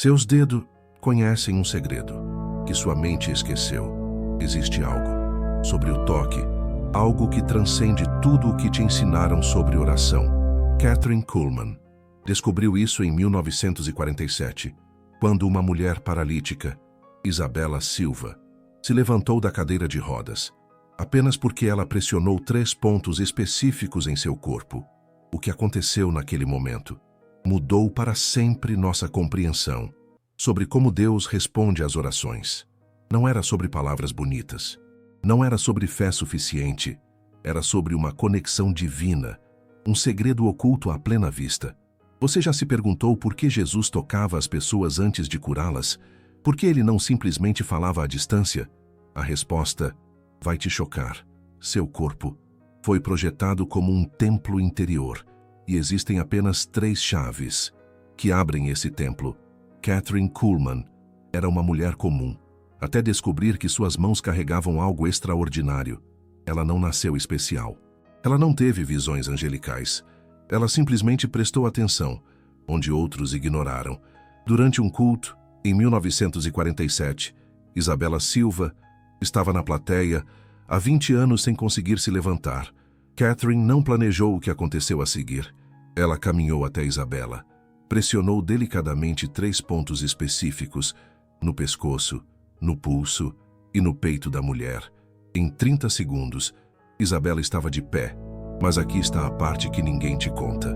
Seus dedos conhecem um segredo que sua mente esqueceu. Existe algo sobre o toque, algo que transcende tudo o que te ensinaram sobre oração. Kathryn Kuhlman descobriu isso em 1947, quando uma mulher paralítica, Isabela Silva, se levantou da cadeira de rodas, apenas porque ela pressionou 3 pontos específicos em seu corpo. O que aconteceu naquele momento mudou para sempre nossa compreensão sobre como Deus responde às orações. Não era sobre palavras bonitas, não era sobre fé suficiente, era sobre uma conexão divina, um segredo oculto à plena vista. Você já se perguntou por que Jesus tocava as pessoas antes de curá-las? Por que ele não simplesmente falava à distância? A resposta vai te chocar. Seu corpo foi projetado como um templo interior, e existem apenas 3 chaves que abrem esse templo. Kathryn Kuhlman era uma mulher comum, até descobrir que suas mãos carregavam algo extraordinário. Ela não nasceu especial. Ela não teve visões angelicais. Ela simplesmente prestou atenção, onde outros ignoraram. Durante um culto, em 1947, Isabela Silva estava na plateia há 20 anos sem conseguir se levantar. Kathryn não planejou o que aconteceu a seguir. Ela caminhou até Isabela, pressionou delicadamente 3 pontos específicos no pescoço, no pulso e no peito da mulher. Em 30 segundos, Isabela estava de pé, mas aqui está a parte que ninguém te conta.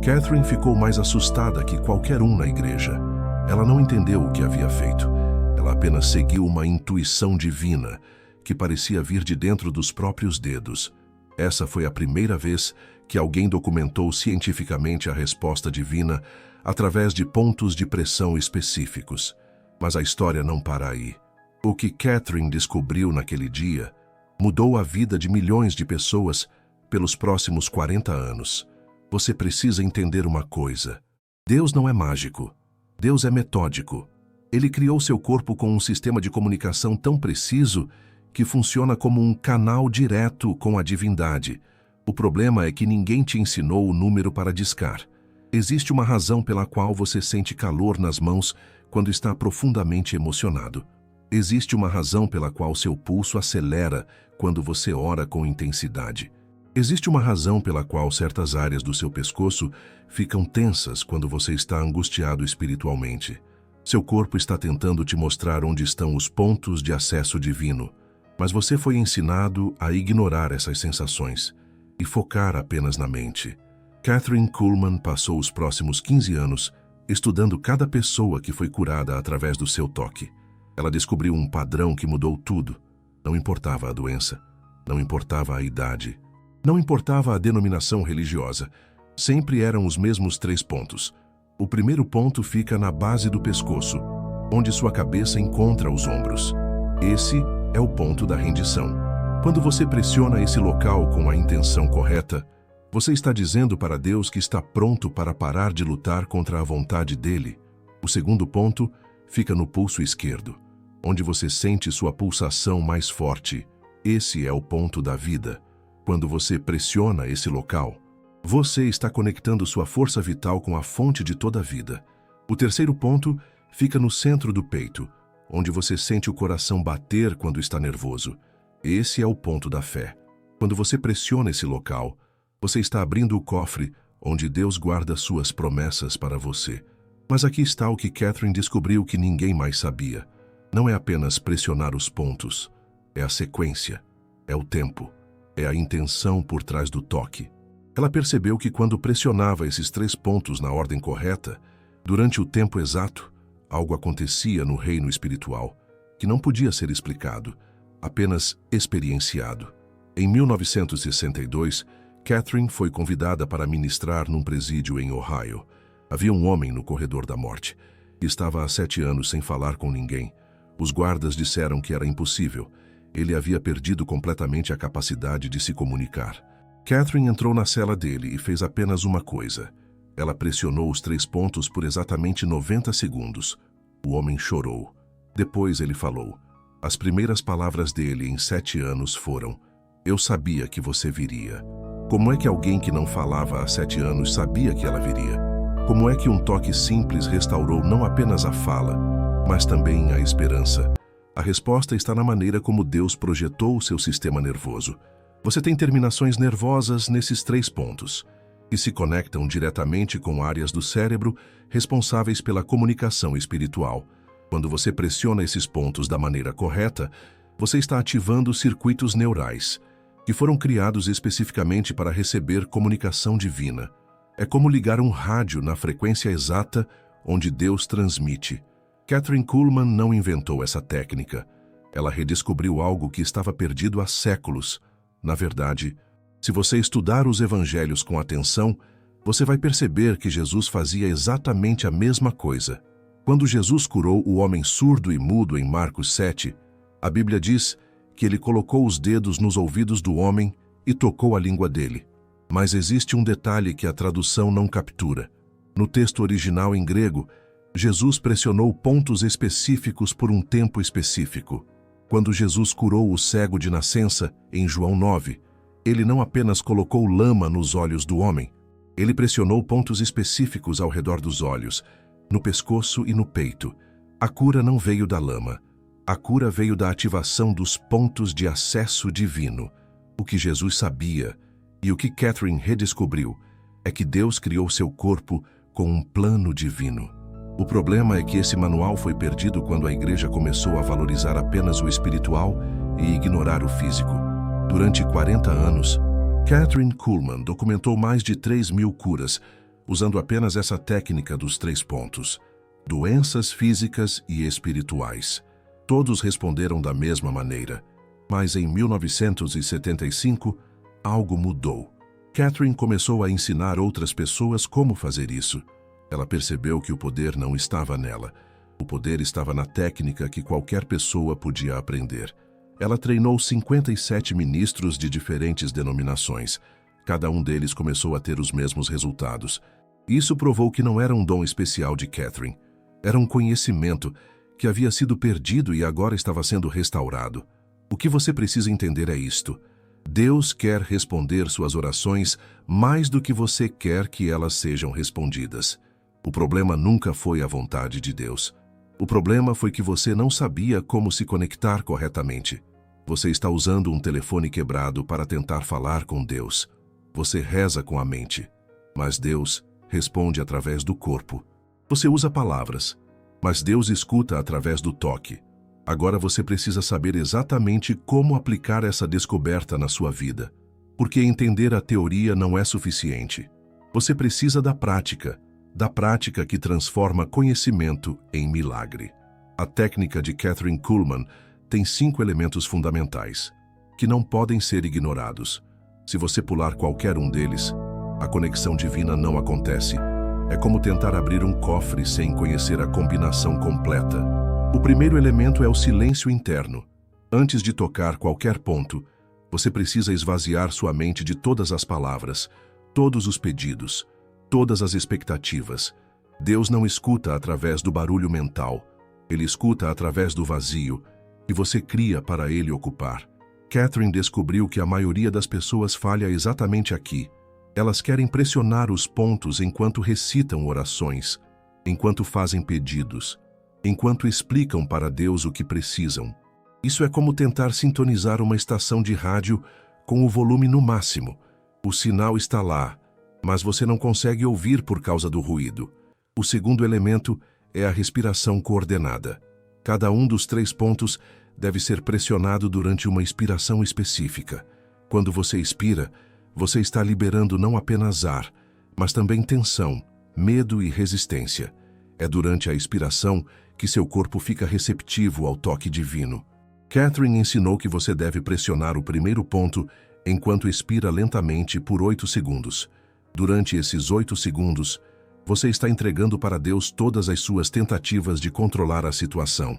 Kathryn ficou mais assustada que qualquer um na igreja. Ela não entendeu o que havia feito. Ela apenas seguiu uma intuição divina que parecia vir de dentro dos próprios dedos. Essa foi a primeira vez que alguém documentou cientificamente a resposta divina através de pontos de pressão específicos. Mas a história não para aí. O que Kathryn descobriu naquele dia mudou a vida de milhões de pessoas pelos próximos 40 anos. Você precisa entender uma coisa. Deus não é mágico. Deus é metódico. Ele criou seu corpo com um sistema de comunicação tão preciso que funciona como um canal direto com a divindade. O problema é que ninguém te ensinou o número para discar. Existe uma razão pela qual você sente calor nas mãos quando está profundamente emocionado. Existe uma razão pela qual seu pulso acelera quando você ora com intensidade. Existe uma razão pela qual certas áreas do seu pescoço ficam tensas quando você está angustiado espiritualmente. Seu corpo está tentando te mostrar onde estão os pontos de acesso divino, mas você foi ensinado a ignorar essas sensações e focar apenas na mente. Kathryn Kuhlman passou os próximos 15 anos estudando cada pessoa que foi curada através do seu toque. Ela descobriu um padrão que mudou tudo. Não importava a doença, não importava a idade, não importava a denominação religiosa. Sempre eram os mesmos 3 pontos. O primeiro ponto fica na base do pescoço, onde sua cabeça encontra os ombros. Esse é o ponto da rendição. Quando você pressiona esse local com a intenção correta, você está dizendo para Deus que está pronto para parar de lutar contra a vontade dele. O segundo ponto fica no pulso esquerdo, onde você sente sua pulsação mais forte. Esse é o ponto da vida. Quando você pressiona esse local, você está conectando sua força vital com a fonte de toda a vida. O terceiro ponto fica no centro do peito, onde você sente o coração bater quando está nervoso. Esse é o ponto da fé. Quando você pressiona esse local, você está abrindo o cofre onde Deus guarda suas promessas para você. Mas aqui está o que Kathryn descobriu que ninguém mais sabia. Não é apenas pressionar os pontos, é a sequência, é o tempo, é a intenção por trás do toque. Ela percebeu que quando pressionava esses 3 pontos na ordem correta, durante o tempo exato, algo acontecia no reino espiritual que não podia ser explicado, apenas experienciado. Em 1962, Kathryn foi convidada para ministrar num presídio em Ohio. Havia um homem no corredor da morte, que estava há 7 anos sem falar com ninguém. Os guardas disseram que era impossível. Ele havia perdido completamente a capacidade de se comunicar. Kathryn entrou na cela dele e fez apenas uma coisa. Ela pressionou os 3 pontos por exatamente 90 segundos. O homem chorou. Depois ele falou. As primeiras palavras dele em 7 anos foram: "Eu sabia que você viria." Como é que alguém que não falava há 7 anos sabia que ela viria? Como é que um toque simples restaurou não apenas a fala, mas também a esperança? A resposta está na maneira como Deus projetou o seu sistema nervoso. Você tem terminações nervosas nesses 3 pontos, que se conectam diretamente com áreas do cérebro responsáveis pela comunicação espiritual. Quando você pressiona esses pontos da maneira correta, você está ativando circuitos neurais, que foram criados especificamente para receber comunicação divina. É como ligar um rádio na frequência exata onde Deus transmite. Kathryn Kuhlman não inventou essa técnica. Ela redescobriu algo que estava perdido há séculos. Na verdade, se você estudar os evangelhos com atenção, você vai perceber que Jesus fazia exatamente a mesma coisa. Quando Jesus curou o homem surdo e mudo em Marcos 7, a Bíblia diz que ele colocou os dedos nos ouvidos do homem e tocou a língua dele. Mas existe um detalhe que a tradução não captura. No texto original em grego, Jesus pressionou pontos específicos por um tempo específico. Quando Jesus curou o cego de nascença, em João 9, ele não apenas colocou lama nos olhos do homem, ele pressionou pontos específicos ao redor dos olhos, no pescoço e no peito. A cura não veio da lama. A cura veio da ativação dos pontos de acesso divino. O que Jesus sabia e o que Kathryn redescobriu é que Deus criou seu corpo com um plano divino. O problema é que esse manual foi perdido quando a igreja começou a valorizar apenas o espiritual e ignorar o físico. Durante 40 anos, Kathryn Kuhlman documentou mais de 3.000 curas, usando apenas essa técnica dos 3 pontos. Doenças físicas e espirituais. Todos responderam da mesma maneira. Mas em 1975, algo mudou. Kathryn começou a ensinar outras pessoas como fazer isso. Ela percebeu que o poder não estava nela. O poder estava na técnica que qualquer pessoa podia aprender. Ela treinou 57 ministros de diferentes denominações. Cada um deles começou a ter os mesmos resultados. Isso provou que não era um dom especial de Kathryn. Era um conhecimento que havia sido perdido e agora estava sendo restaurado. O que você precisa entender é isto. Deus quer responder suas orações mais do que você quer que elas sejam respondidas. O problema nunca foi a vontade de Deus. O problema foi que você não sabia como se conectar corretamente. Você está usando um telefone quebrado para tentar falar com Deus. Você reza com a mente, mas Deus responde através do corpo. Você usa palavras, mas Deus escuta através do toque. Agora você precisa saber exatamente como aplicar essa descoberta na sua vida, porque entender a teoria não é suficiente. Você precisa da prática que transforma conhecimento em milagre. A técnica de Kathryn Kuhlman tem 5 elementos fundamentais, que não podem ser ignorados. Se você pular qualquer um deles, a conexão divina não acontece. É como tentar abrir um cofre sem conhecer a combinação completa. O primeiro elemento é o silêncio interno. Antes de tocar qualquer ponto, você precisa esvaziar sua mente de todas as palavras, todos os pedidos, todas as expectativas. Deus não escuta através do barulho mental. Ele escuta através do vazio que você cria para ele ocupar. Kathryn descobriu que a maioria das pessoas falha exatamente aqui. Elas querem pressionar os pontos enquanto recitam orações, enquanto fazem pedidos, enquanto explicam para Deus o que precisam. Isso é como tentar sintonizar uma estação de rádio com o volume no máximo. O sinal está lá, mas você não consegue ouvir por causa do ruído. O segundo elemento é a respiração coordenada. Cada um dos 3 pontos deve ser pressionado durante uma expiração específica. Quando você expira, você está liberando não apenas ar, mas também tensão, medo e resistência. É durante a expiração que seu corpo fica receptivo ao toque divino. Kathryn ensinou que você deve pressionar o primeiro ponto enquanto expira lentamente por 8 segundos. Durante esses 8 segundos, você está entregando para Deus todas as suas tentativas de controlar a situação.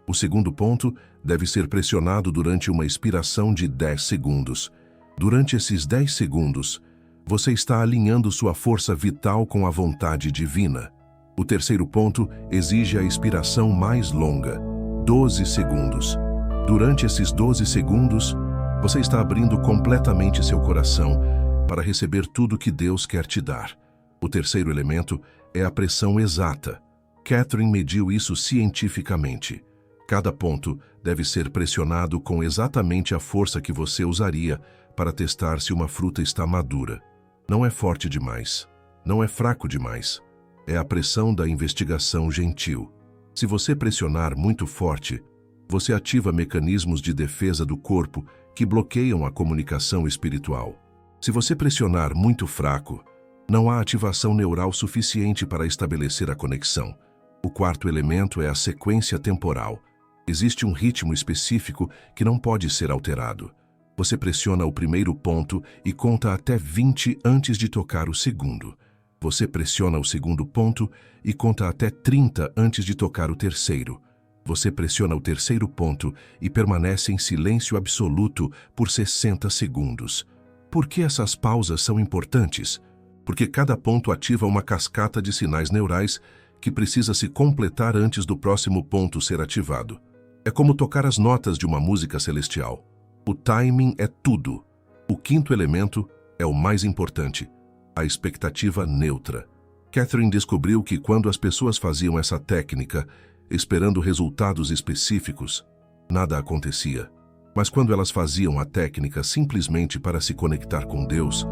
O segundo ponto deve ser pressionado durante uma expiração de 10 segundos. Durante esses 10 segundos, você está alinhando sua força vital com a vontade divina. O terceiro ponto exige a expiração mais longa, 12 segundos. Durante esses 12 segundos, você está abrindo completamente seu coração para receber tudo que Deus quer te dar. O terceiro elemento é a pressão exata. Catherine mediu isso cientificamente. Cada ponto deve ser pressionado com exatamente a força que você usaria para testar se uma fruta está madura. Não é forte demais. Não é fraco demais. É a pressão da investigação gentil. Se você pressionar muito forte, você ativa mecanismos de defesa do corpo que bloqueiam a comunicação espiritual. Se você pressionar muito fraco, não há ativação neural suficiente para estabelecer a conexão. O quarto elemento é a sequência temporal. Existe um ritmo específico que não pode ser alterado. Você pressiona o primeiro ponto e conta até 20 antes de tocar o segundo. Você pressiona o segundo ponto e conta até 30 antes de tocar o terceiro. Você pressiona o terceiro ponto e permanece em silêncio absoluto por 60 segundos. Por que essas pausas são importantes? Porque cada ponto ativa uma cascata de sinais neurais que precisa se completar antes do próximo ponto ser ativado. É como tocar as notas de uma música celestial. O timing é tudo. O quinto elemento é o mais importante, a expectativa neutra. Catherine descobriu que quando as pessoas faziam essa técnica, esperando resultados específicos, nada acontecia. Mas quando elas faziam a técnica simplesmente para se conectar com Deus,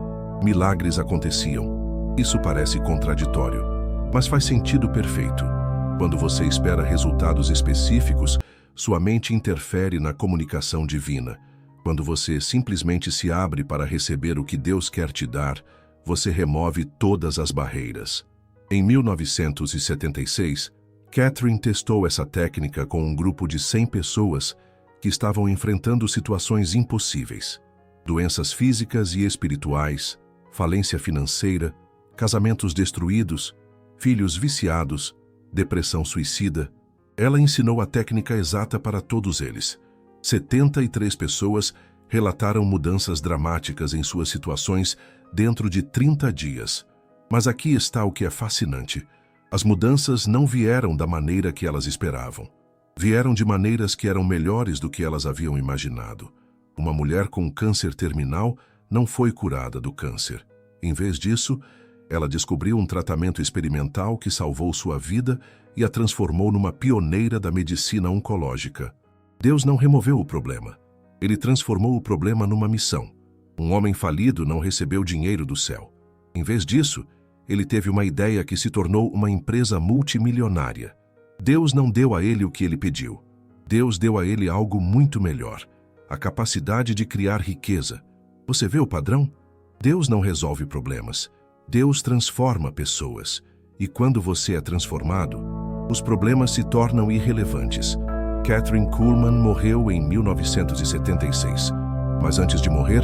milagres aconteciam. Isso parece contraditório, mas faz sentido perfeito. Quando você espera resultados específicos, sua mente interfere na comunicação divina. Quando você simplesmente se abre para receber o que Deus quer te dar, você remove todas as barreiras. Em 1976, Catherine testou essa técnica com um grupo de 100 pessoas que estavam enfrentando situações impossíveis. Doenças físicas e espirituais, falência financeira, casamentos destruídos, filhos viciados, depressão suicida. Ela ensinou a técnica exata para todos eles. 73 pessoas relataram mudanças dramáticas em suas situações dentro de 30 dias. Mas aqui está o que é fascinante. As mudanças não vieram da maneira que elas esperavam. Vieram de maneiras que eram melhores do que elas haviam imaginado. Uma mulher com câncer terminal não foi curada do câncer. Em vez disso, ela descobriu um tratamento experimental que salvou sua vida e a transformou numa pioneira da medicina oncológica. Deus não removeu o problema. Ele transformou o problema numa missão. Um homem falido não recebeu dinheiro do céu. Em vez disso, ele teve uma ideia que se tornou uma empresa multimilionária. Deus não deu a ele o que ele pediu. Deus deu a ele algo muito melhor, a capacidade de criar riqueza. Você vê o padrão? Deus não resolve problemas. Deus transforma pessoas. E quando você é transformado, os problemas se tornam irrelevantes. Kathryn Kuhlman morreu em 1976, mas antes de morrer,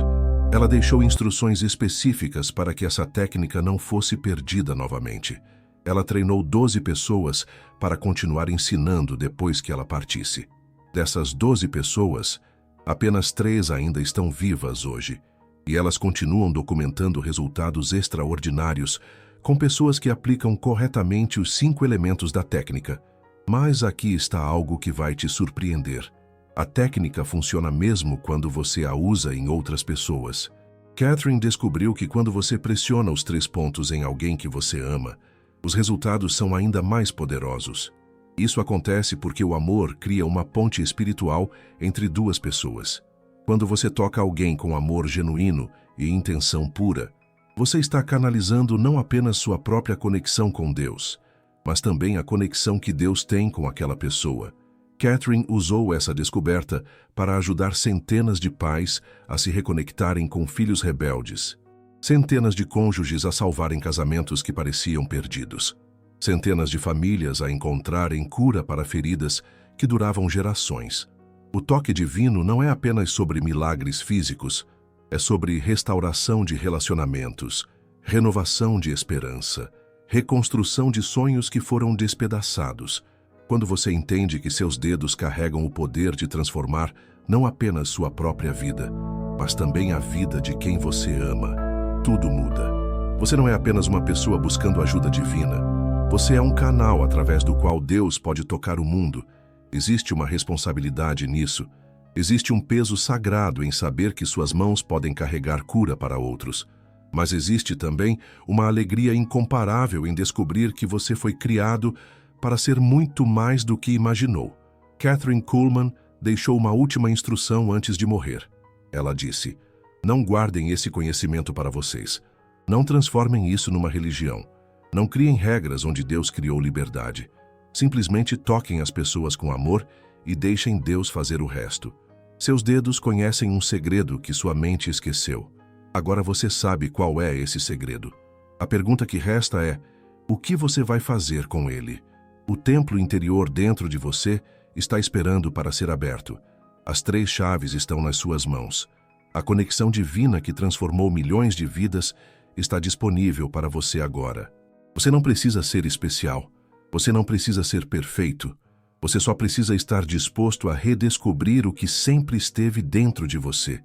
ela deixou instruções específicas para que essa técnica não fosse perdida novamente. Ela treinou 12 pessoas para continuar ensinando depois que ela partisse. Dessas 12 pessoas, apenas 3 ainda estão vivas hoje, e elas continuam documentando resultados extraordinários com pessoas que aplicam corretamente os 5 elementos da técnica. Mas aqui está algo que vai te surpreender. A técnica funciona mesmo quando você a usa em outras pessoas. Catherine descobriu que quando você pressiona os 3 pontos em alguém que você ama, os resultados são ainda mais poderosos. Isso acontece porque o amor cria uma ponte espiritual entre 2 pessoas. Quando você toca alguém com amor genuíno e intenção pura, você está canalizando não apenas sua própria conexão com Deus, mas também a conexão que Deus tem com aquela pessoa. Catherine usou essa descoberta para ajudar centenas de pais a se reconectarem com filhos rebeldes, centenas de cônjuges a salvarem casamentos que pareciam perdidos, centenas de famílias a encontrarem cura para feridas que duravam gerações. O toque divino não é apenas sobre milagres físicos, é sobre restauração de relacionamentos, renovação de esperança, reconstrução de sonhos que foram despedaçados. Quando você entende que seus dedos carregam o poder de transformar não apenas sua própria vida, mas também a vida de quem você ama, tudo muda. Você não é apenas uma pessoa buscando ajuda divina. Você é um canal através do qual Deus pode tocar o mundo. Existe uma responsabilidade nisso. Existe um peso sagrado em saber que suas mãos podem carregar cura para outros. Mas existe também uma alegria incomparável em descobrir que você foi criado para ser muito mais do que imaginou. Kathryn Kuhlman deixou uma última instrução antes de morrer. Ela disse: não guardem esse conhecimento para vocês. Não transformem isso numa religião. Não criem regras onde Deus criou liberdade. Simplesmente toquem as pessoas com amor e deixem Deus fazer o resto. Seus dedos conhecem um segredo que sua mente esqueceu. Agora você sabe qual é esse segredo. A pergunta que resta é: o que você vai fazer com ele? O templo interior dentro de você está esperando para ser aberto. As 3 chaves estão nas suas mãos. A conexão divina que transformou milhões de vidas está disponível para você agora. Você não precisa ser especial. Você não precisa ser perfeito. Você só precisa estar disposto a redescobrir o que sempre esteve dentro de você.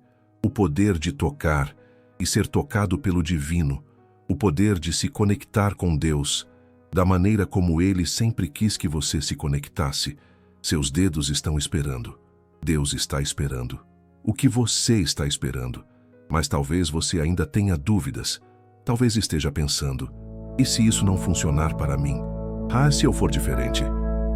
O poder de tocar e ser tocado pelo divino. O poder de se conectar com Deus, da maneira como Ele sempre quis que você se conectasse. Seus dedos estão esperando. Deus está esperando. O que você está esperando? Mas talvez você ainda tenha dúvidas. Talvez esteja pensando: e se isso não funcionar para mim? Ah, se eu for diferente?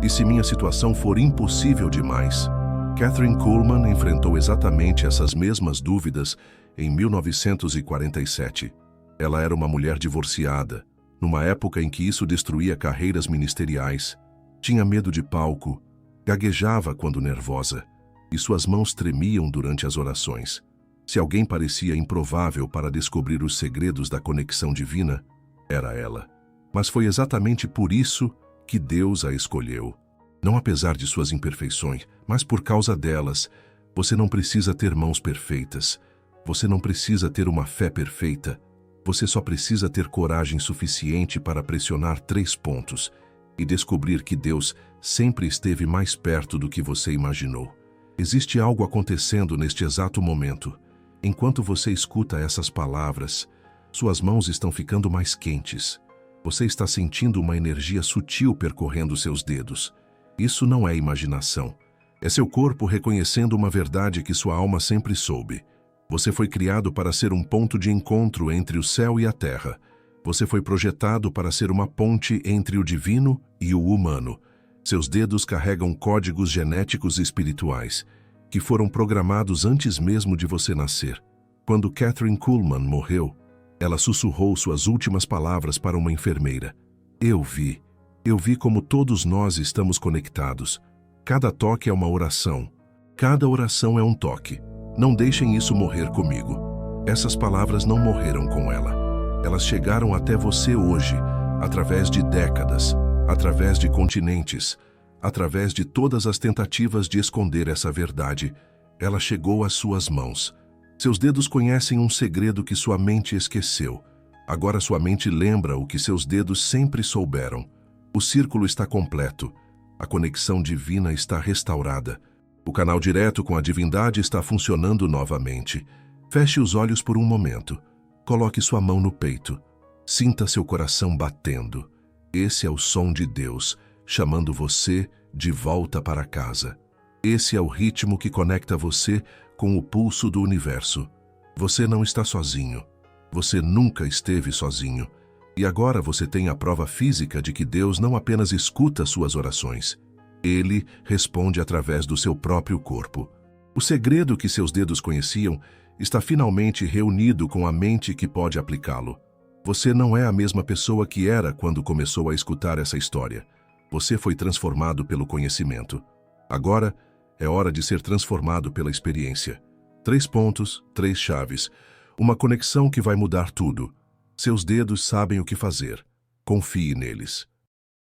E se minha situação for impossível demais? Kathryn Kuhlman enfrentou exatamente essas mesmas dúvidas em 1947. Ela era uma mulher divorciada, numa época em que isso destruía carreiras ministeriais. Tinha medo de palco, gaguejava quando nervosa, e suas mãos tremiam durante as orações. Se alguém parecia improvável para descobrir os segredos da conexão divina, era ela. Mas foi exatamente por isso que Deus a escolheu. Não apesar de suas imperfeições, mas por causa delas. Você não precisa ter mãos perfeitas. Você não precisa ter uma fé perfeita. Você só precisa ter coragem suficiente para pressionar 3 pontos e descobrir que Deus sempre esteve mais perto do que você imaginou. Existe algo acontecendo neste exato momento. Enquanto você escuta essas palavras, suas mãos estão ficando mais quentes. Você está sentindo uma energia sutil percorrendo seus dedos. Isso não é imaginação. É seu corpo reconhecendo uma verdade que sua alma sempre soube. Você foi criado para ser um ponto de encontro entre o céu e a terra. Você foi projetado para ser uma ponte entre o divino e o humano. Seus dedos carregam códigos genéticos e espirituais, que foram programados antes mesmo de você nascer. Quando Kathryn Kuhlman morreu, ela sussurrou suas últimas palavras para uma enfermeira. Eu vi como todos nós estamos conectados. Cada toque é uma oração. Cada oração é um toque. Não deixem isso morrer comigo. Essas palavras não morreram com ela. Elas chegaram até você hoje, através de décadas, através de continentes, através de todas as tentativas de esconder essa verdade. Ela chegou às suas mãos. Seus dedos conhecem um segredo que sua mente esqueceu. Agora sua mente lembra o que seus dedos sempre souberam. O círculo está completo. A conexão divina está restaurada. O canal direto com a divindade está funcionando novamente. Feche os olhos por um momento. Coloque sua mão no peito. Sinta seu coração batendo. Esse é o som de Deus, chamando você de volta para casa. Esse é o ritmo que conecta você com o pulso do universo. Você não está sozinho. Você nunca esteve sozinho. E agora você tem a prova física de que Deus não apenas escuta suas orações. Ele responde através do seu próprio corpo. O segredo que seus dedos conheciam está finalmente reunido com a mente que pode aplicá-lo. Você não é a mesma pessoa que era quando começou a escutar essa história. Você foi transformado pelo conhecimento. Agora é hora de ser transformado pela experiência. 3 pontos, 3 chaves. Uma conexão que vai mudar tudo. Seus dedos sabem o que fazer. Confie neles.